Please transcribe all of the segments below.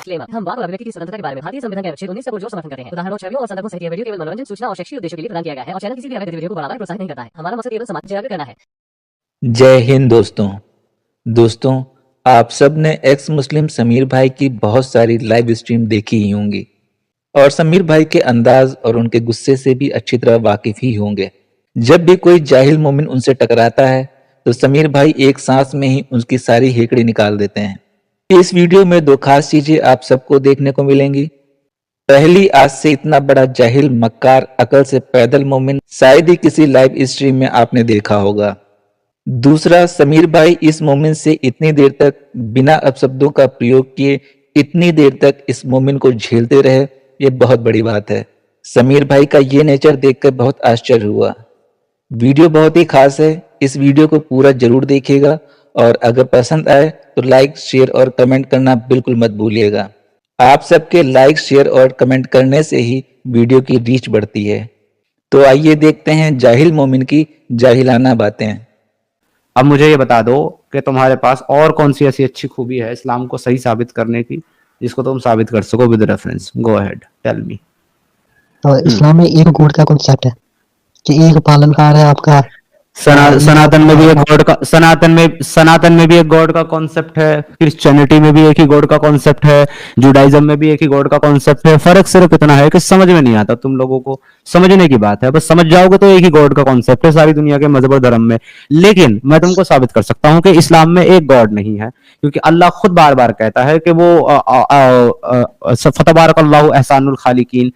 Disclaimer. हम वाक और अभिव्यक्ति की स्वतंत्रता के बारे में भारतीय संविधान के अनुच्छेद 19 से पुरजोर समर्थन करते हैं। उदाहरणों, छवियों और संदर्भों सहित यह वीडियो केवल मनोरंजन, सूचना और शैक्षिक उद्देश्यों के लिए प्रदान किया गया है और चैनल किसी भी अवैध गतिविधियों को बढ़ावा या प्रोत्साहित नहीं करता है। हमारा मकसद केवल समाज जागरूक करना है। जय हिंद दोस्तों, आप सब ने एक्स मुस्लिम समीर भाई की बहुत सारी लाइव स्ट्रीम देखी ही होंगी और समीर भाई के अंदाज और उनके गुस्से से भी अच्छी तरह वाकिफ ही होंगे। जब भी कोई जाहिल मोमिन उनसे टकराता है तो समीर भाई एक सांस में ही उसकी सारी हेकड़ी निकाल देते हैं। इस वीडियो में दो खास चीजें आप सबको देखने को मिलेंगी। पहली, आज से इतना बड़ा जाहिल मक्कार अकल से पैदल मोमिन शायद ही किसी लाइव स्ट्रीम में आपने देखा होगा। दूसरा, समीर भाई इस मोमिन से इतनी देर तक बिना अपशब्दों का प्रयोग किए इतनी देर तक इस मोमिन को झेलते रहे, ये बहुत बड़ी बात है। समीर भाई का ये नेचर देखकर बहुत आश्चर्य हुआ। वीडियो बहुत ही खास है, इस वीडियो को पूरा जरूर देखिएगा और अगर पसंद आए तो लाइक, शेयर और कमेंट करना बिल्कुल मत भूलिएगा। आप सबके लाइक, शेयर और कमेंट करने से ही वीडियो की रीच बढ़ती है। तो आइए देखते हैं जाहिल मोमिन की जाहिलाना बातें। अब मुझे ये बता दो कि तुम्हारे पास और कौन सी ऐसी अच्छी खूबी है इस्लाम को सही साबित करने की जिसको तुम साबित कर सको with reference. Go ahead, tell me. तो इस्लाम में एक गॉड का कॉन्सेप्ट है कि एक पालनहार है आपका। सनातन में भी एक गॉड का सनातन में भी एक गॉड का कॉन्सेप्ट है। क्रिश्चियनिटी में भी एक ही गॉड का कॉन्सेप्ट है। जुडाइज्म में भी एक ही गॉड का कॉन्सेप्ट है। फर्क सिर्फ इतना है कि समझ में नहीं आता। तुम लोगों को समझने की बात है, बस समझ जाओगे तो एक ही गॉड का कॉन्सेप्ट है सारी दुनिया के मजहब और धर्म में। लेकिन मैं तुमको साबित कर सकता हूं कि इस्लाम में एक गॉड नहीं है, क्योंकि अल्लाह खुद बार बार कहता है कि वो फतबारकल्लाहु अहसानुल खालिकीन,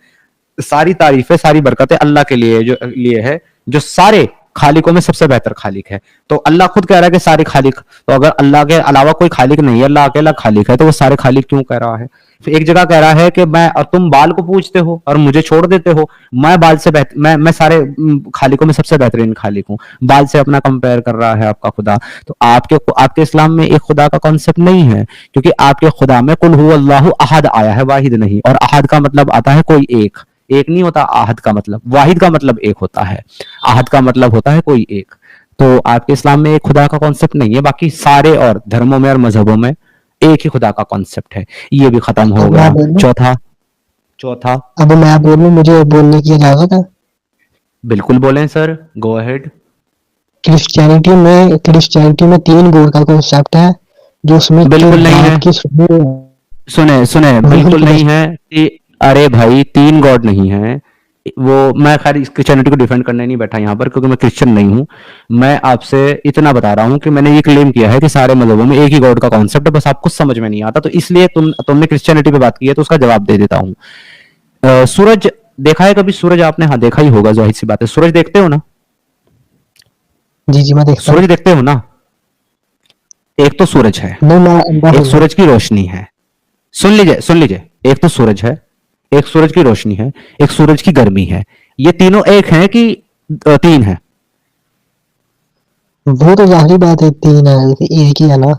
सारी तारीफें, सारी बरकतें अल्लाह के लिए है जो सारे खालिकों में सबसे बेहतर खालिक है। तो अल्लाह खुद कह रहा है कि सारे खालिक, तो अगर अल्लाह के अलावा कोई खालिक नहीं है, अल्लाह अकेला खालिक है, तो वो सारे खालिक क्यों कह रहा है? फिर एक जगह कह रहा है कि मैं और तुम बाल को पूजते हो और मुझे छोड़ देते हो, मैं बाल से मैं सारे खालिकों में सबसे बेहतरीन खालिक हूँ। बाल से अपना कंपेयर कर रहा है आपका खुदा। तो आपके इस्लाम में एक खुदा का कॉन्सेप्ट नहीं है, क्योंकि आपके खुदा में कुल हु अल्लाहु अहद आया है, वाहिद नहीं। और अहद का मतलब आता है कोई एक नहीं होता। आहद का मतलब, वाहिद का मतलब एक होता है, आहद का मतलब होता है कोई एक। तो आपके इस्लाम में एक खुदा का कॉन्सेप्ट नहीं है, बाकी सारे और धर्मों में और मजहबों में एक ही खुदा का कॉन्सेप्ट है। ये भी खत्म हो गया। चौथा अब मैं बोलूं, मुझे बोलने की इजाजत है? बिल्कुल बोलें सर, गो अहेड। क्रिश्चियनिटी में 3 गॉड का कॉन्सेप्ट है जो उसमें बिल्कुल नहीं है। सुने बिल्कुल नहीं है। अरे भाई, 3 गॉड नहीं है। वो मैं खैर क्रिश्चियनिटी को डिफेंड करने नहीं बैठा यहाँ पर, क्योंकि मैं क्रिश्चियन नहीं हूँ। मैं आपसे इतना बता रहा हूँ कि मैंने ये क्लेम किया है कि सारे मजहबों में एक ही गॉड का कॉन्सेप्ट है, बस आपको समझ में नहीं आता। तो इसलिए तुमने क्रिश्चियनिटी पे बात की है तो उसका जवाब दे देता हूँ। सूरज देखा है कभी? सूरज आपने, हाँ देखा ही होगा, जाहिर सी बात है। सूरज देखते हो ना? जी मैं देखता हूं। सूरज देखते हो ना? एक तो सूरज है, एक सूरज की रोशनी है। सुन लीजिए, एक तो सूरज है, एक सूरज की रोशनी है, एक सूरज की गर्मी है। ये तीनों एक हैं कि 3 है? वो तो जाहिर बात है 3 है, एक ही है ना।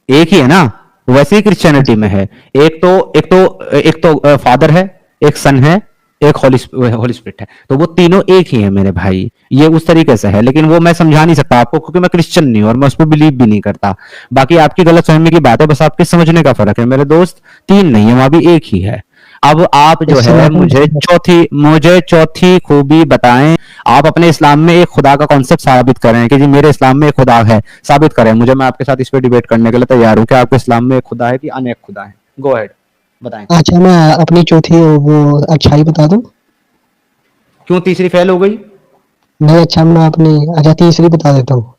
एक ही है ना। वैसे ही क्रिश्चियनिटी में है, एक तो फादर है, एक सन है, एक होली स्पिरिट है। तो वो तीनों एक ही है मेरे भाई। ये उस तरीके से है, लेकिन वो मैं समझा नहीं सकता आपको, क्योंकि मैं क्रिश्चियन नहीं हूं और मैं उस पर बिलीव भी नहीं करता। बाकी आपकी गलत फहमी की बात है, बस आपके समझने का फर्क है मेरे दोस्त। 3 नहीं है, वहां भी एक ही है। अब आप जो है मुझे चौथी खूबी बताएं। आप अपने इस्लाम में एक खुदा का कॉन्सेप्ट साबित करें कि जी मेरे इस्लाम में एक खुदा है, साबित करें मुझे। मैं आपके साथ इस पे डिबेट करने के लिए तैयार हूं कि आपके इस्लाम में एक खुदा है कि अनेक खुदा है। गो अहेड, बताएं। अच्छा, मैं अपनी चौथी वो अच्छाई बता दूं? क्यों, तीसरी फेल हो गई? नहीं, अच्छा मैं अपनी तीसरी बता देता हूँ।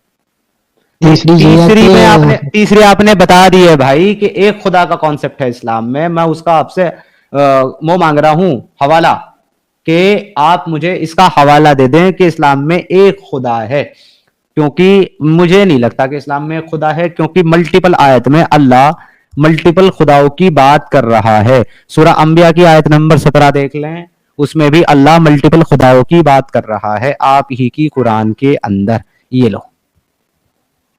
तीसरी आपने बता दी है भाई कि एक खुदा का कॉन्सेप्ट है इस्लाम में। मैं उसका आपसे वो मांग रहा हूं हवाला, कि आप मुझे इसका हवाला दे दें कि इस्लाम में एक खुदा है, क्योंकि मुझे नहीं लगता कि इस्लाम में एक खुदा है, क्योंकि मल्टीपल आयत में अल्लाह मल्टीपल खुदाओं की बात कर रहा है। सूरह अंबिया की आयत नंबर 17 देख लें, उसमें भी अल्लाह मल्टीपल खुदाओं की बात कर रहा है आप ही की कुरान के अंदर। ये लो,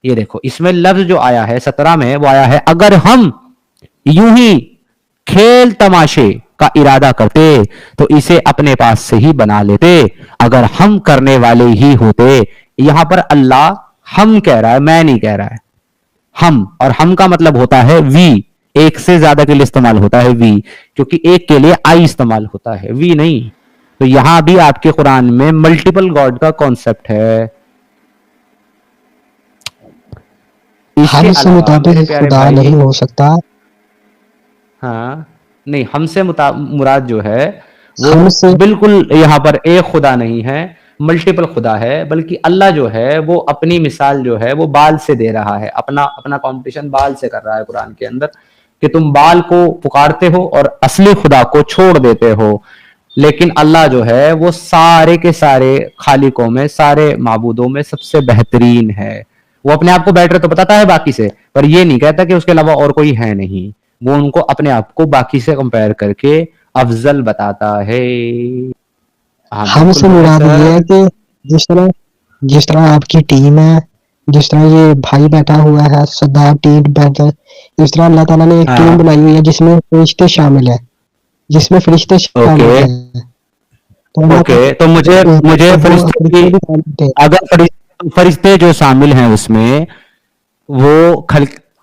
ये देखो, इसमें लफ्ज जो आया है 17 में, वो आया है अगर हम यूं ही खेल तमाशे का इरादा करते तो इसे अपने पास से ही बना लेते, अगर हम करने वाले ही होते। यहां पर अल्लाह हम कह रहा है, मैं नहीं कह रहा है। हम, और हम का मतलब होता है वी, एक से ज्यादा के लिए इस्तेमाल होता है वी, क्योंकि एक के लिए आई इस्तेमाल होता है, वी नहीं। तो यहां भी आपके कुरान में मल्टीपल गॉड का कॉन्सेप्ट है। इसके हमसे अलावा मुताबिक मेरे प्यारे खुदा भाई, नहीं हो सकता। हाँ नहीं, हमसे मुराद जो है वो हमसे बिल्कुल यहाँ पर एक खुदा नहीं है, मल्टीपल खुदा है। बल्कि अल्लाह जो है वो अपनी मिसाल जो है वो बाल से दे रहा है, अपना अपना कॉम्पिटिशन बाल से कर रहा है कुरान के अंदर, कि तुम बाल को पुकारते हो और असली खुदा को छोड़ देते हो। लेकिन अल्लाह जो है वो सारे के सारे खालिकों में, सारे माबूदों में सबसे बेहतरीन है। वो अपने आप को बेटर तो बताता है बाकी से, पर ये नहीं कहता कि उसके अलावा और कोई है नहीं। वो उनको अपने आप को बाकी से कंपेयर करके अफजल बताता है। हाँ हमसे बिल्कुल मुराद ये है प्रोफेसर। कि जिस तरह आपकी टीम है, जिस तरह ये भाई बैठा हुआ है सद्दाम टीम बैठा है, इस तरह अल्लाह ताला ने एक टीम हाँ बनाई हुई है जिसमें फरिश्ते शामिल है, ओके तो अल्लाह ओके। तो मुझे मुझे तो वो फरिश्ते फरिश्ते की, भी शामिल थे। अगर फरिश्ते जो शामिल हैं उसमें, वो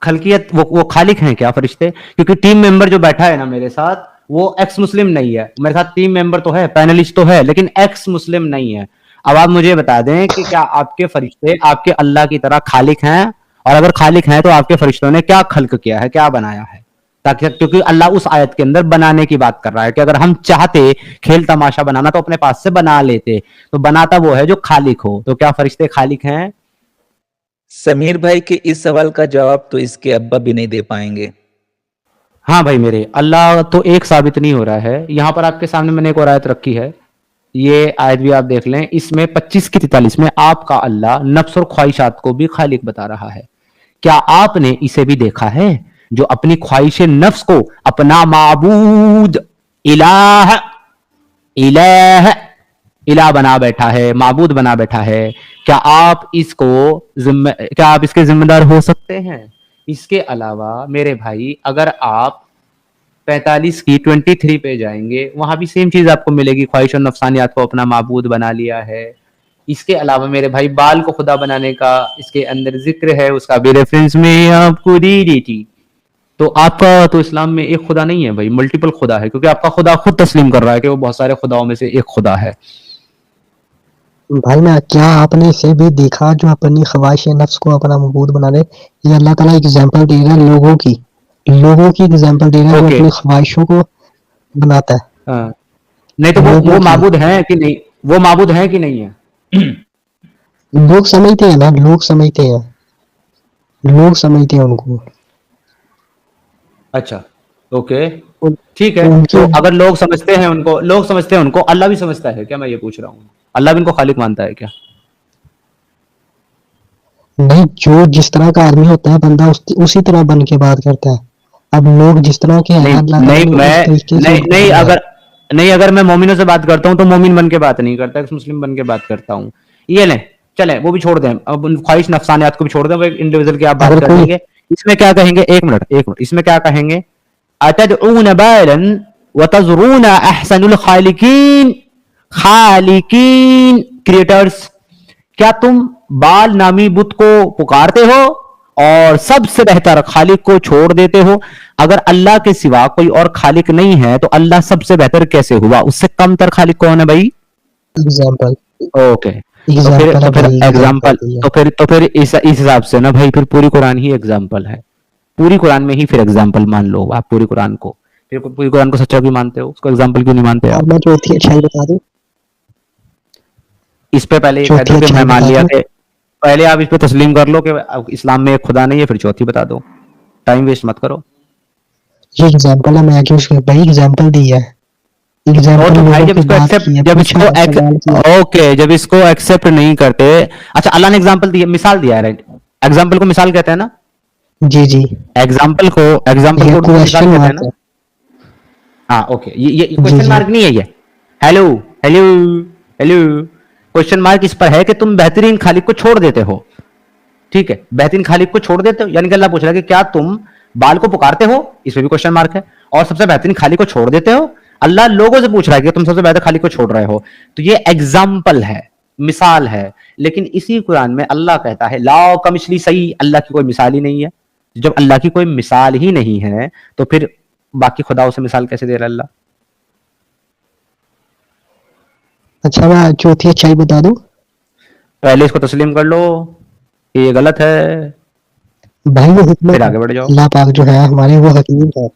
खलकियत, वो खालिक हैं क्या फरिश्ते? क्योंकि टीम मेंबर जो बैठा है ना मेरे साथ, वो एक्स मुस्लिम नहीं है। मेरे साथ टीम मेंबर तो है, पैनलिस्ट तो है, लेकिन एक्स मुस्लिम नहीं है। अब आप मुझे बता दें कि क्या आपके फरिश्ते आपके अल्लाह की तरह खालिक हैं? और अगर खालिक हैं तो आपके फरिश्तों ने क्या खल्क किया है, क्या बनाया है? ताकि, क्योंकि अल्लाह उस आयत के अंदर बनाने की बात कर रहा है कि अगर हम चाहते खेल तमाशा बनाना तो अपने पास से बना लेते। तो बनाता वो है जो खालिक हो। तो क्या फरिश्ते खालिक हैं? समीर भाई के इस सवाल का जवाब तो इसके अब्बा भी नहीं दे पाएंगे। हाँ भाई मेरे, अल्लाह तो एक साबित नहीं हो रहा है। यहां पर आपके सामने मैंने एक और आयत रखी है, ये आयत भी आप देख लें। इसमें 25 की 43 में आपका अल्लाह नफ्स और ख्वाहिशात को भी खालिक बता रहा है। क्या आपने इसे भी देखा है जो अपनी ख्वाहिश नफ्स को अपना माबूद, इलाह इलाह इलाह बना बैठा है, माबूद बना बैठा है? क्या आप इसके जिम्मेदार हो सकते हैं? इसके अलावा मेरे भाई, अगर आप 45 की 23 पे जाएंगे, वहां भी सेम चीज आपको मिलेगी, ख्वाहिश और नफसानियात को अपना माबूद बना लिया है। इसके अलावा मेरे भाई, बाल को खुदा बनाने का इसके अंदर जिक्र है, उसका भी रेफरेंस में आपको दी दी थी। तो आपका तो इस्लाम में एक खुदा नहीं है भाई, मल्टीपल खुदा है, क्योंकि आपका खुदा खुद तस्लीम कर रहा है कि वो बहुत सारे खुदाओं में से एक खुदा है। भाई मैं क्या आपने इसे भी देखा जो अपनी ख्वाहिश नफ्स को अपना मबूद बना ले? ये अल्लाह ताला एग्जांपल दे रहा है लोगों की एग्जांपल दे रहा है जो ओके अपनी ख्वाहिशों को बनाता है। हाँ। नहीं तो लोगों वो की माबूद है कि नहीं? वो माबूद है कि नहीं है? लोग समझते हैं ना, लोग समझते हैं उनको। अच्छा ओके उन- ठीक है। उनके तो अगर लोग समझते हैं उनको, अल्लाह भी समझता है क्या? मैं ये पूछ रहा हूँ, अल्लाह भी इनको खालिक मानता है क्या? नहीं, जो जिस तरह का आदमी होता है बंदा उसी तरह बन के बात करता है। अब लोग जिस तरह के हैं नहीं अल्लाह ताला नहीं, ने उस तरीके से नहीं उनको नहीं, बनाया है। अगर मैं मोमिनों से बात करता हूँ तो मोमिन बन के बात नहीं करता, एक मुस्लिम बन के बात करता हूँ। ये लें, चलें वो भी छोड़ दें, अब उन ख्वाहिश नफसानियात को भी छोड़ दें, वो एक इंडिविजुअल की आप बात अगर कर कोई लेंगे। इसमें क्या कहेंगे? एक मिनट, इसमें क्या कहेंगे? अतदऊन बालन व तज़रून अहसनुल खालिकीन, खालिकीन क्रिएटर्स, क्या तुम बाल नामी बुत को पुकारते हो और सबसे बेहतर खालिक को छोड़ देते हो? अगर अल्लाह के सिवा कोई और खालिक नहीं है तो अल्लाह सबसे बेहतर कैसे हुआ? उससे कमतर खालिक कौन है भाई? एग्जांपल ओके, एग्जांपल है तो फिर भाई, एग्जाम्पल, एग्जांपल दिया। तो फिर इस हिसाब से ना भाई, फिर पूरी कुरान ही एग्जाम्पल है। पूरी कुरान में ही फिर एग्जाम्पल मान लो आप, पूरी कुरान को। फिर पूरी कुरान को सच्चा क्यों मानते हो, उसको एग्जाम्पल क्यों नहीं मानते आप? अब मैं चौथी अच्छाई बता दूं। इस पे पहले ये कह चौथी दो कि मैं अच्छाई मान बता लिया दूं। कि, पहले आप इस पे तस्लीम कर लो कि इस्लाम में एक खुदा नहीं है, फिर चौथी बता दो। टाइम वेस्ट मत करो। ये एग्जांपल है, मैं क्यों उसके भाई एग्जांपल दी है। और एग्जांपल तो भाई लोगों जब की इसको बात एक्सेप्ट की है, जब पूछा इसको है, सवाल किया। ओके, जब इसको एक्सेप्ट नहीं करते, अच्छा अल्लाह ने एग्जाम्पल दिया, मिसाल दिया है, राइट? एग्जाम्पल को मिसाल कहते हैं ना? जी जी, एग्जाम्पल को ये उर्दू में मिसाल क्वेश्चन कहते हैं मार्क ना? है। हाँ ओके, ये जी क्वेश्चन जी, मार्क नहीं है ये। Hello hello hello, question mark इस पर है कि तुम बेहतरीन खालिक को छोड़ देते हो। ठीक है, बेहतरीन खालिक को छोड़ देते हो, यानी कि अल्लाह पूछ रहा है कि क्या तुम बाल को पुकारते हो? इसमें भी क्वेश्चन मार्क है। और सबसे बेहतरीन खालिक को छोड़ देते हो? अल्लाह लोगों से पूछ रहा है कि तुम सबसे बेहतर खालिक को छोड़ रहे हो। तो ये एग्जाम्पल है, मिसाल है। लेकिन इसी कुरान में अल्लाह कहता है ला कमिसली सही, अल्लाह की कोई मिसाल ही नहीं है। जब अल्लाह की कोई मिसाल ही नहीं है तो फिर बाकी खुदाओं से मिसाल कैसे दे रहा है अल्लाह? अच्छा मैं चौथी अच्छाई बता दूं? पहले इसको तस्लीम कर लो कि ये गलत है, भाई वो हिकमत फिर है। आगे बढ़ जाओ। अल्लाह पाक जो है हमारे वो हकीम है।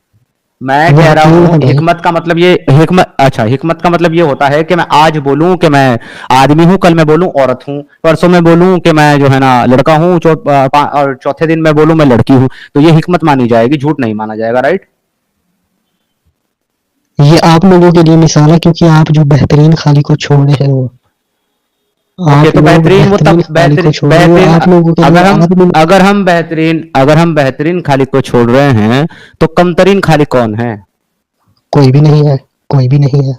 मैं वो कह रहा हकीम हूँ है भाई। हिकमत का मतलब ये हिकमत का मतलब ये होता है कि मैं आज बोलूं कि मैं आदमी हूं, कल मैं बोलूं औरत हूं, परसों मैं बोलूं कि मैं जो है ना लड़का हूं, और चौथे दिन मैं बोलूं मैं लड़की हूं, तो ये हिकमत मानी जाएगी, झूठ नहीं माना जाएगा, राइट? ये आप लोगों के लिए मिसाल है क्योंकि आप जो बेहतरीन खाली को छोड़ रहे हो। ओके, आप तो लोग बेहतरीन वो बेहतरीन तब खाली को छोड़ रहे हो। आप लोगों के लिए आदमी। अगर हम बेहतरीन खालिक को छोड़ रहे हैं तो कमतरीन खालिक कौन है? कोई भी नहीं है। कोई भी नहीं है।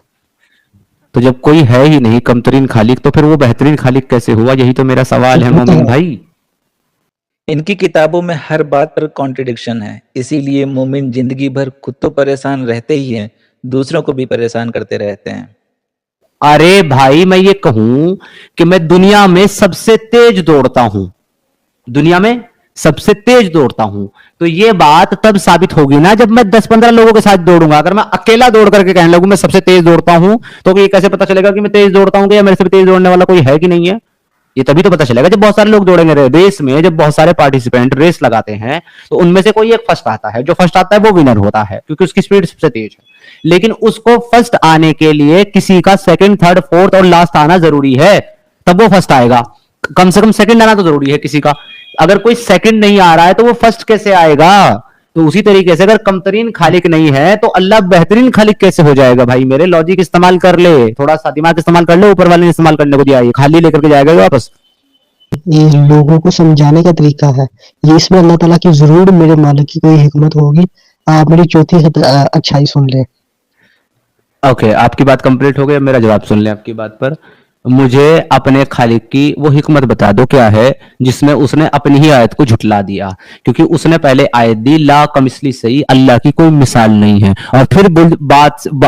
तो जब कोई है ही नहीं कमतरीन खालिक, तो फिर वो बेहतरीन खालिक कैसे हुआ? यही तो मेरा सवाल है वो तो मोमिन है। भाई। इनकी किताबों में हर बात पर कॉन्ट्रडिक्शन है, इसीलिए मोमिन जिंदगी भर खुद तो परेशान रहते ही हैं, दूसरों को भी परेशान करते रहते हैं। अरे भाई मैं ये कहूं कि मैं दुनिया में सबसे तेज दौड़ता हूं, दुनिया में सबसे तेज दौड़ता हूं, तो ये बात तब साबित होगी ना जब मैं 10-15 लोगों के साथ दौड़ूंगा। अगर मैं अकेला दौड़ करके कहने लगूं मैं सबसे तेज दौड़ता हूं, तो ये कैसे पता चलेगा कि मैं तेज दौड़ता हूं, या मेरे से भी तेज दौड़ने वाला कोई है कि नहीं है? ये तभी तो पता चलेगा जब बहुत सारे लोग दौड़ेंगे रेस में। जब बहुत सारे पार्टिसिपेंट रेस लगाते हैं तो उनमें से कोई एक फर्स्ट आता है, जो फर्स्ट आता है वो विनर होता है क्योंकि उसकी स्पीड सबसे तेज है। लेकिन उसको फर्स्ट आने के लिए किसी का सेकंड, थर्ड, फोर्थ और लास्ट आना जरूरी है, तब वो फर्स्ट आएगा। कम से कम सेकंड आना तो जरूरी है किसी का। अगर कोई सेकंड नहीं आ रहा है तो वो फर्स्ट कैसे आएगा? तो उसी तरीके से अगर कमतरीन खालिक नहीं है तो अल्लाह बेहतरीन खालिक कैसे हो जाएगा? भाई मेरे लॉजिक इस्तेमाल कर ले, थोड़ा सा दिमाग इस्तेमाल कर ले, ऊपर वाले ने इस्तेमाल करने को दिया, ये खाली लेकर के जाएगा वापस। ये लोगों को समझाने का तरीका है। ये इसमें अल्लाह ताला की जरूर मेरे मालिक की कोई हिकमत होगी। आप मेरी चौथी अच्छाई सुन ले। ओके, आपकी बात कंप्लीट हो गई, अब मेरा जवाब सुन ले आपकी बात पर। मुझे अपने खालिक की वो हिकमत बता दो क्या है जिसमें उसने अपनी ही आयत को झुटला दिया, क्योंकि उसने पहले आयत दी ला कमिसली सही, अल्लाह की कोई मिसाल नहीं है, और फिर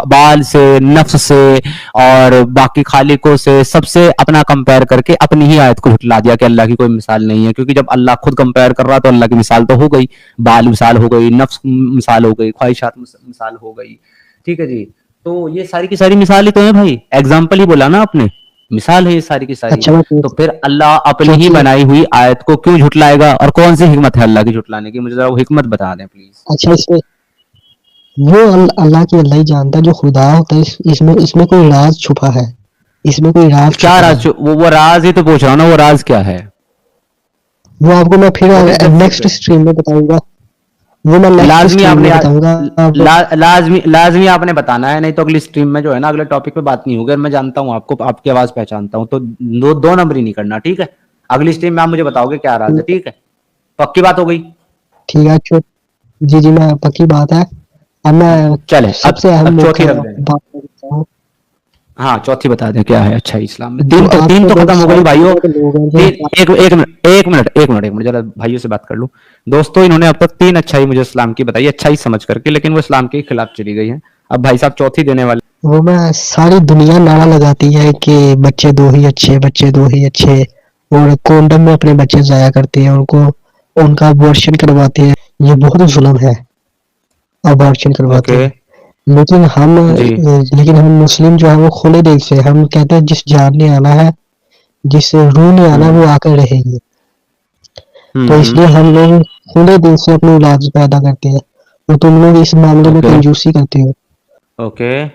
बाल से, नफ्स से और बाकी खालिकों से सबसे अपना कंपेयर करके अपनी ही आयत को झुटला दिया कि अल्लाह की कोई मिसाल नहीं है। क्योंकि जब अल्लाह खुद कंपेयर कर रहा तो अल्लाह की मिसाल तो हो गई, बाल मिसाल हो गई, नफ्स मिसाल हो गई, ख्वाहिशात मिसाल हो गई। ठीक है जी, तो ये सारी की सारी मिसाल ही तो है भाई, एग्जाम्पल ही बोला ना आपने, मिसाल है ये सारी की सारी। अच्छा मैं तो फिर अल्लाह अपनी ही बनाई हुई आयत को क्यों झुटलाएगा? और कौन सी हिकमत है अल्लाह की झुटलाने की? मुझे जरा वो हिकमत बता दें प्लीज। अच्छा इसमें वो अल्लाह की अल्लाह ही जानता है। जो खुदा होता है इसमें इसमें कोई राज छुपा है। इसमें कोई राज क्या छुपा राज? है। वो राज ही तो पूछ रहा हूँ ना, वो राज क्या है? वो आपको मैं फिर What is the next secret? Stream में बताऊंगा। वो मैं नेक्स्ट लाजमी स्ट्रीम आपने में बताऊंगा आपको। लाजमी आपने बताना है, नहीं तो अगली स्ट्रीम में जो है ना अगले टॉपिक पे बात नहीं होगी। और मैं जानता हूँ आपको, आपकी आवाज पहचानता हूँ, तो दो नंबर ही नहीं करना, ठीक है? अगली स्ट्रीम में आप मुझे बताओगे क्या राज है, ठीक है? पक्की बात हो गई? ठीक है जी जी मैं पक्की बात है। अब मैं चले सबसे अहम अब चौथी मुद्दा रख दें। बात करता हूँ। हाँ चौथी बता दें क्या है अच्छा इस्लाम में। जो तीन तो आपके खत्म हो गई भाइयों। लोग हैं एक मिनट जरा भाइयों से बात कर लूं। दोस्तों इन्होंने अब तक 3 अच्छाई मुझे इस्लाम की बताई, अच्छाई समझ करके, लेकिन वो इस्लाम के खिलाफ चली गई है। अब भाई साहब चौथी देने वाले। वो मैं सारी दुनिया नारा लगाती है कि बच्चे दो ही अच्छे, बच्चे दो ही अच्छे, और कॉन्डम में अपने बच्चे जाया करते हैं, उनका अबॉर्शन करवाते हैं। ये बहुत जुल्म है, अबॉर्शन करवाते ओके हैं। जी। लेकिन हम मुस्लिम जो है वो खुले दिल से हम कहते हैं जिस जान ने आना है, जिस रूह ने आना है वो आकर रहेगी। तो इसलिए हम लोग खुले दिल से अपनी औलाद पैदा करते हैं, तो तुम लोग इस मामले में कंजूसी करते हो। ओके,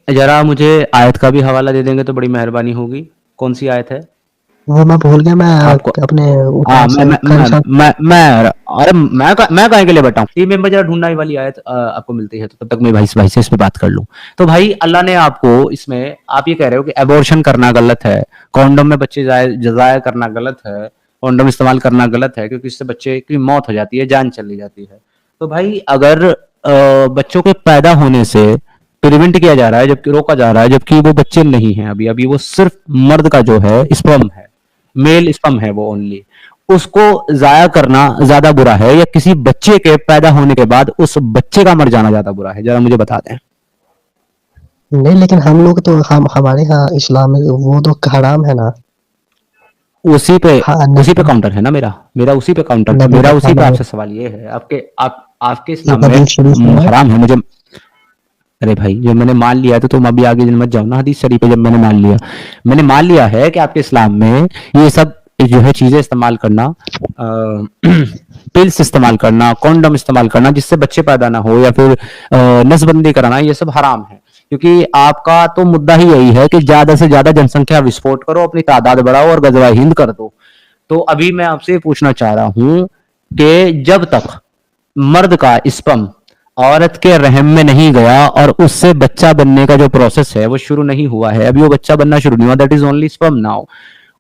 जरा मुझे आयत का भी हवाला दे देंगे तो बड़ी मेहरबानी होगी। कौन सी आयत है? वो मैं भूल गया। मैं आपको अपने हाँ अरे मैं काहे के लिए बैठा हूँ? टीम मेंबर जरा ढूंढना, ये वाली आयत आपको मिलती है तो तब तक मैं भाई से इस पे बात कर लूं। तो भाई अल्लाह ने आपको इसमें, आप ये कह रहे हो कि एबॉर्शन करना गलत है, कॉन्डम में बच्चे जाया करना गलत है, कॉन्डम इस्तेमाल करना गलत है, क्योंकि इससे बच्चे की मौत हो जाती है, जान चली जाती है। तो भाई अगर बच्चों के पैदा होने से प्रिवेंट किया जा रहा है, जबकि रोका जा रहा है, जबकि वो बच्चे नहीं है, अभी अभी वो सिर्फ मर्द का जो है स्पर्म है, मेल स्पर्म है वो ओनली, उसको जाया करना ज्यादा बुरा है या किसी बच्चे के पैदा होने के बाद उस बच्चे का मर जाना ज्यादा बुरा है? जरा मुझे बता दें। नहीं, लेकिन हम लोग तो हमारे यहाँ इस्लाम में वो तो हराम है ना। उसी पे हाँ उसी पे नहीं, काउंटर है ना, मेरा मेरा उसी पे काउंटर, नबी मेरा उसी पे बताना है। आपसे सवाल ये है, आपके एक इस्लाम में हदीस शरीफ है, हराम है मुझे। अरे भाई, जब मैंने मान लिया है तो तुम अभी आगे मत जाओ ना हदीस शरीफ पे। जब मैंने मान लिया है कि आपके इस्लाम में ये सब जो है चीजें इस्तेमाल करना, पिल्स इस्तेमाल करना, कॉन्डम इस्तेमाल करना जिससे बच्चे पैदा ना हो, या फिर नसबंदी कराना, ये सब हराम है। क्योंकि आपका तो मुद्दा ही यही है कि ज्यादा से ज्यादा जनसंख्या विस्फोट करो, अपनी तादाद बढ़ाओ और गजवा हिंद कर दो। तो अभी मैं आपसे पूछना चाह रहा हूं कि जब तक मर्द का स्पर्म औरत के रहम में नहीं गया और उससे बच्चा बनने का जो प्रोसेस है वो शुरू नहीं हुआ है, अभी वो बच्चा बनना शुरू नहीं हुआ, that is only sperm now,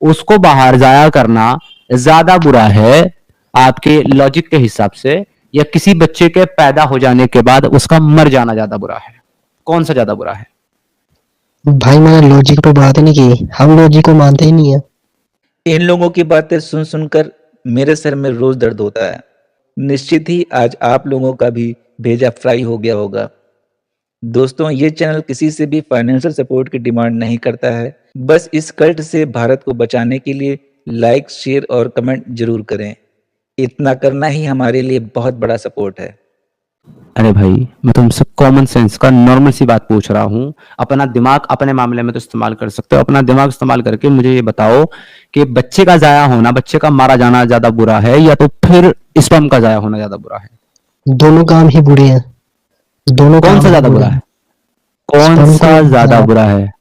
उसको बाहर जाया करना ज्यादा बुरा है आपके लॉजिक के हिसाब से, या किसी बच्चे के पैदा हो जाने के बाद उसका मर जाना ज्यादा बुरा है? कौन सा ज्यादा बुरा है? भाई मैंने लॉजिक पे बात ही नहीं की, हम लॉजिक को मानते ही नहीं है। इन लोगों की बातें सुन सुनकर मेरे सर में रोज दर्द होता है। निश्चित ही आज आप लोगों का भी भेजा फ्राई हो गया होगा। दोस्तों, ये चैनल किसी से भी फाइनेंशियल सपोर्ट की डिमांड नहीं करता है। बस इस कल्ट से भारत को बचाने के लिए लाइक, शेयर और कमेंट जरूर करें। इतना करना ही हमारे लिए बहुत बड़ा सपोर्ट है। अरे भाई, मैं तुमसे कॉमन सेंस का नॉर्मल सी बात पूछ रहा हूं। अपना दिमाग अपने मामले में तो इस्तेमाल कर सकते हो, अपना दिमाग इस्तेमाल करके मुझे ये बताओ कि बच्चे का जाया होना, बच्चे का मारा जाना ज्यादा बुरा है, या तो फिर स्पर्म का जाया होना ज्यादा बुरा है? दोनों काम ही बुरे हैं, दोनों कौन काम सा ही ज्यादा बुरे बुरा हैं। है? कौन स्पर्म सा को ज्यादा बुरा है?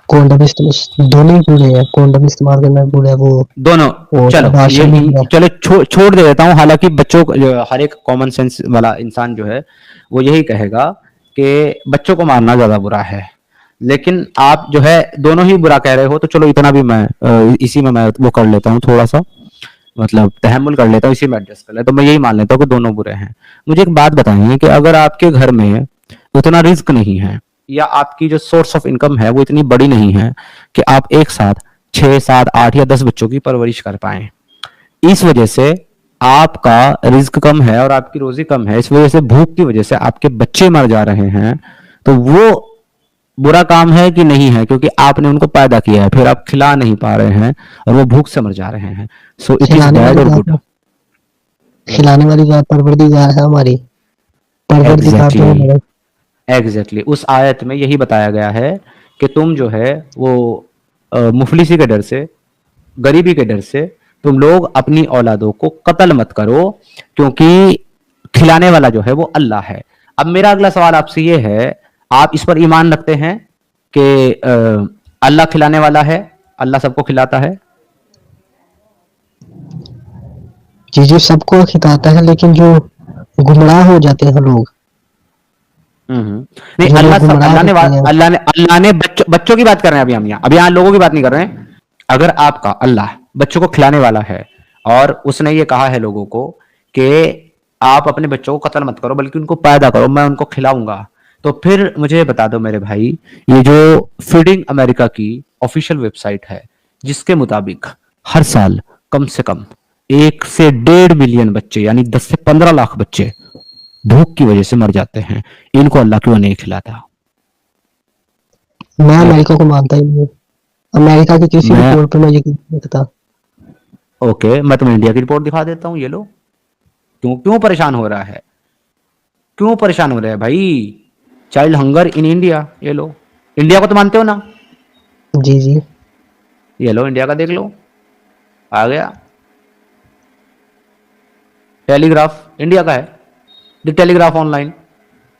कॉन्डम इस्तेमाल, दोनों ही बुरे हैं, कॉन्डम इस्तेमाल करना भी बुरा है, वो दोनों। और चलो अबार्शन भी बुरा है। चलो छोड़ दे देता हूँ। हालांकि बच्चों को हर एक कॉमन सेंस वाला इंसान जो है वो यही कहेगा कि बच्चों को मारना ज्यादा बुरा है, लेकिन आप जो है दोनों ही बुरा कह रहे हो, तो चलो इतना भी मैं इसी में मैं वो कर लेता हूँ, थोड़ा सा मतलब तहम्मुल कर लेता हूँ, इसी में एडजस्ट कर लेता हूँ। तो मैं यही मान लेता हूँ कि दोनों बुरे हैं। मुझे एक बात बताइए कि अगर आपके घर में उतना रिस्क नहीं है, या आपकी जो सोर्स ऑफ इनकम है वो इतनी बड़ी नहीं है कि आप एक साथ 6, 7, 8 या 10 बच्चों की परवरिश कर पाए, इस वजह से आपका रिस्क कम है और आपकी रोजी कम है, इस वजह से भूख की वजह से आपके बच्चे मर जा रहे हैं, तो वो बुरा काम है कि नहीं है? क्योंकि आपने उनको पैदा किया है, फिर आप खिला नहीं पा रहे हैं और वो भूख से मर जा रहे हैं। सो इट इज खिलाने बैड वाली और बात गुड? खिलाने वाली बात परवरदिगार है हमारी, परवरदिगार तो एग्जैक्टली, हमारा। एग्जैक्टली। उस आयत में यही बताया गया है कि तुम जो है वो मुफलिसी के डर से, गरीबी के डर से तुम लोग अपनी औलादों को कत्ल मत करो, क्योंकि खिलाने वाला जो है वो अल्लाह है। अब मेरा अगला सवाल आपसे ये है, आप इस पर ईमान रखते हैं कि अल्लाह खिलाने वाला है, अल्लाह सबको खिलाता है? जी जी, सबको खिलाता है, लेकिन जो गुमराह हो जाते हैं लोग, नहीं, जो लोग गुमराह अल्लाह ने होते हैं। बच्चों की बात कर रहे हैं। अभी यहाँ लोगों की बात नहीं कर रहे हैं। अगर आपका अल्लाह बच्चों को खिलाने वाला है और उसने ये कहा है लोगों को कि आप अपने बच्चों को कत्ल मत करो बल्कि उनको पैदा करो, मैं उनको खिलाऊंगा, तो फिर मुझे ये बता दो मेरे भाई, ये जो फीडिंग अमेरिका की ऑफिशियल वेबसाइट है, जिसके मुताबिक हर साल कम से कम 1 से 1.5 मिलियन बच्चे, यानी 10 से 15 लाख बच्चे भूख की वजह से मर जाते हैं, इनको अल्लाह क्यों नहीं खिलाता? मैं अमेरिका को मानता ही नहीं हूँ, अमेरिका की किसी मैं रिपोर्ट पे मैं यकीन नहीं करता। ओके, मैं तुम्हें इंडिया की रिपोर्ट दिखा देता हूँ, ये लो। क्यों क्यों परेशान हो रहा है? क्यों परेशान हो रहा है भाई? चाइल्ड हंगर इन इंडिया, ये लो। इंडिया को तो मानते हो ना? जी जी, ये लो, इंडिया का देख लो, आ गया। टेलीग्राफ इंडिया का है, the telegraph online.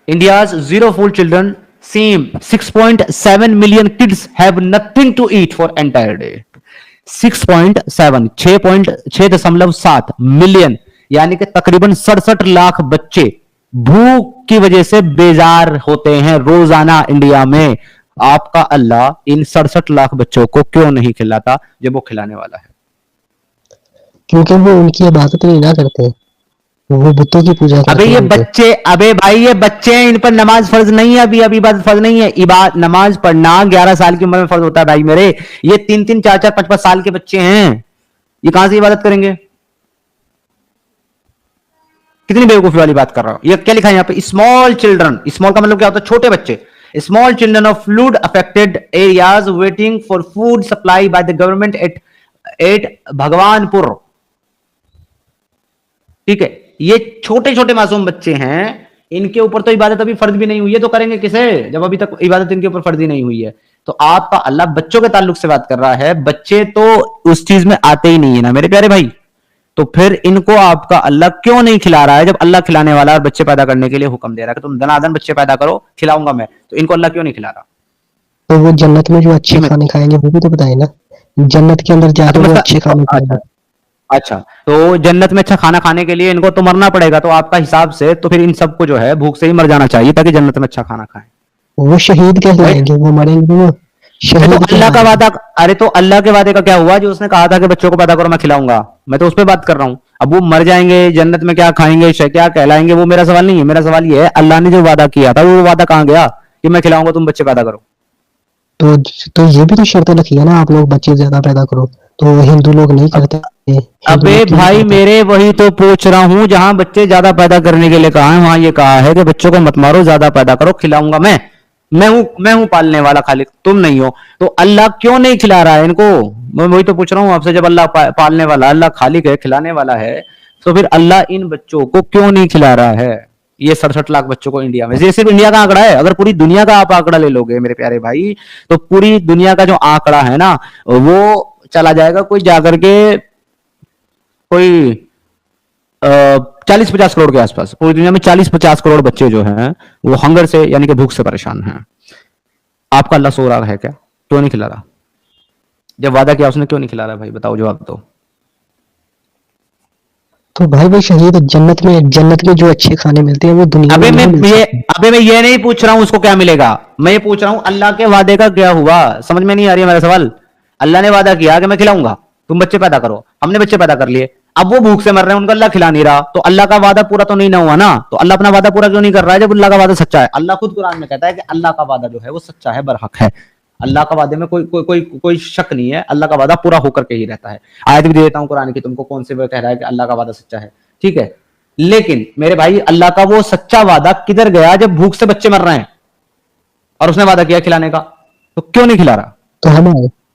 India's zero food children seem 6.7 million kids have nothing to eat for entire day. 6.7 6.7 million, यानी कि तकरीबन 67 लाख बच्चे भूख की वजह से बेजार होते हैं रोजाना इंडिया में। आपका अल्लाह इन 67 लाख बच्चों को क्यों नहीं खिलाता जब वो खिलाने वाला है? क्योंकि वो उनकी इबादत नहीं ना करते, वो बुतों की पूजा अबे करते हैं ये उनके। बच्चे, अबे भाई ये बच्चे हैं, इन पर नमाज फर्ज नहीं है, अभी इबादत फर्ज नहीं है। नमाज पढ़ना 11 साल की उम्र में फर्ज होता है भाई मेरे। ये 3-3, 4-4, 5-5 साल के बच्चे हैं, ये कहां से इबादत करेंगे? कितनी बेवकूफी वाली बात कर रहा हूं। ये क्या लिखा है यहाँ पे? स्मॉल चिल्ड्रन, स्मॉल का मतलब क्या होता है? छोटे बच्चे। Small children of fluid affected areas waiting for food supply by the government at 8 Bhagwanpur, ठीक है। ये छोटे छोटे मासूम बच्चे हैं, इनके ऊपर तो इबादत अभी फर्ज भी नहीं हुई है, तो करेंगे किसे जब अभी तक इबादत इनके ऊपर फर्ज ही नहीं हुई है। तो आपका अल्लाह बच्चों के ताल्लुक से बात कर रहा है, बच्चे तो उस चीज में आते ही नहीं है ना मेरे प्यारे भाई। तो फिर इनको आपका अल्लाह क्यों नहीं खिला रहा है, जब अल्लाह खिलाने वाला और बच्चे पैदा करने के लिए हुक्म दे रहा है कि तुम दनादन बच्चे पैदा करो, खिलाऊंगा मैं, तो इनको अल्लाह क्यों नहीं खिला रहा? तो वो जन्नत में जो अच्छे खाने खाएंगे वो भी तो बताए ना, जन्नत के अंदर जाके वो अच्छे खाने खाएंगे। अच्छा, तो जन्नत में अच्छा खाना खाने के लिए इनको तो मरना पड़ेगा, तो आपका हिसाब से तो फिर इन सबको जो है भूख से ही मर जाना चाहिए ताकि जन्नत में अच्छा खाना खाएं। वो शहीद कैसे रहेंगे, वो मरेंगे वो शहीद तो कैसे अल्लाह का रहेंगे? वादा, अरे तो अल्लाह के वादे का क्या हुआ जो उसने कहा था कि बच्चों को पैदा करो मैं खिलाऊंगा, मैं तो उस पर बात कर रहा हूं। अब वो मर जाएंगे, जन्नत में क्या खाएंगे, क्या कहलाएंगे, वो मेरा सवाल नहीं है। मेरा सवाल ये है अल्लाह ने जो वादा किया था वो वादा कहां गया कि मैं खिलाऊंगा तुम बच्चे पैदा करो? तो ये भी तो शर्त रखी है ना, आप लोग बच्चे ज्यादा पैदा करो, तो हिंदू लोग नहीं करते। हिंदू अबे लोग क्यों नहीं भाई करते? मेरे वही तो पूछ रहा हूं, जहां बच्चे ज्यादा पैदा करने के लिए कहा है वहां ये कहा है कि बच्चों को मत मारो, ज्यादा पैदा करो, खिलाऊंगा मैं हूं पालने वाला, खालिक तुम नहीं हो। तो अल्लाह क्यों नहीं खिला रहा है इनको? मैं वही तो पूछ रहा हूं आपसे, जब अल्लाह पालने वाला, अल्लाह खालिक है, खिलाने वाला है, तो फिर अल्लाह इन बच्चों को क्यों नहीं खिला रहा है? ये 67 लाख बच्चों को इंडिया में, ये सिर्फ इंडिया का आंकड़ा है। अगर पूरी दुनिया का आप आंकड़ा ले लोगे मेरे प्यारे भाई, तो पूरी दुनिया का जो आंकड़ा है ना वो चला जाएगा कोई जाकर के कोई 40-50 करोड़ के आसपास। पूरी दुनिया में 40-50 करोड़ बच्चे जो हैं वो हंगर से यानी कि भूख से परेशान हैं। आपका अल्लाह सो रहा है क्या? क्यों नहीं खिला रहा? जब वादा किया उसने क्यों नहीं खिला रहा? भाई बताओ, जवाब दो। तो भाई वो शहीद जन्नत में जो अच्छे खाने मिलते हैं वो दुनिया में नहीं मिल सकते। अबे मैं ये नहीं पूछ रहा हूं उसको क्या मिलेगा, मैं ये पूछ रहा हूं अल्लाह के वादे का क्या हुआ। समझ में नहीं आ रही है मेरा सवाल? अल्लाह ने वादा किया कि मैं खिलाऊंगा, तुम बच्चे पैदा करो, हमने बच्चे पैदा कर लिए, अब वो भूख से मर रहे हैं, उनको अल्लाह खिला नहीं रहा, तो अल्लाह का वादा पूरा तो नहीं ना हुआ ना। तो अल्लाह अपना वादा पूरा क्यों नहीं कर रहा है जब अल्लाह का वादा सच्चा है? अल्लाह खुद कुरान में कहता है कि अल्लाह का वादा जो है वो सच्चा है, बरहक है। अल्लाह का वादे में कोई शक नहीं है, अल्लाह का वादा पूरा होकर के ही रहता है। आयत भी दे देता हूं कुरान की तुमको, कौन से वो कह रहा है कि अल्लाह का वादा सच्चा है, ठीक है। लेकिन मेरे भाई अल्लाह का वो सच्चा वादा किधर गया जब भूख से बच्चे मर रहे हैं और उसने वादा किया खिलाने का, तो क्यों नहीं खिला रहा? तो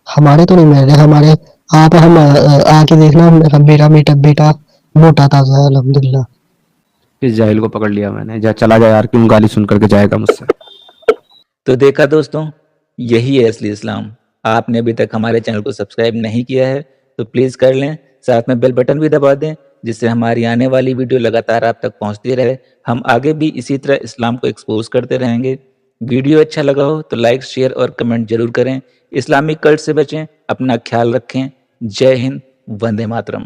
हमारे तो नहीं मिल रहे, हमारे आप हम आके देखना, मेरा बेटा मोटा ताजा है अल्हम्दुलिल्लाह। इस जाहिल को पकड़ लिया मैंने, जा चला जा यार, क्यों गाली सुन करके जाएगा मुझसे। तो देखा दोस्तों, यही है असली इस्लाम। आपने अभी तक हमारे चैनल को सब्सक्राइब नहीं किया है तो प्लीज़ कर लें, साथ में बेल बटन भी दबा दें जिससे हमारी आने वाली वीडियो लगातार आप तक पहुंचती रहे। हम आगे भी इसी तरह इस्लाम को एक्सपोज करते रहेंगे। वीडियो अच्छा लगा हो तो लाइक, शेयर और कमेंट जरूर करें। इस्लामिक कल्ट से बचें, अपना ख्याल रखें। जय हिंद, वंदे मातरम।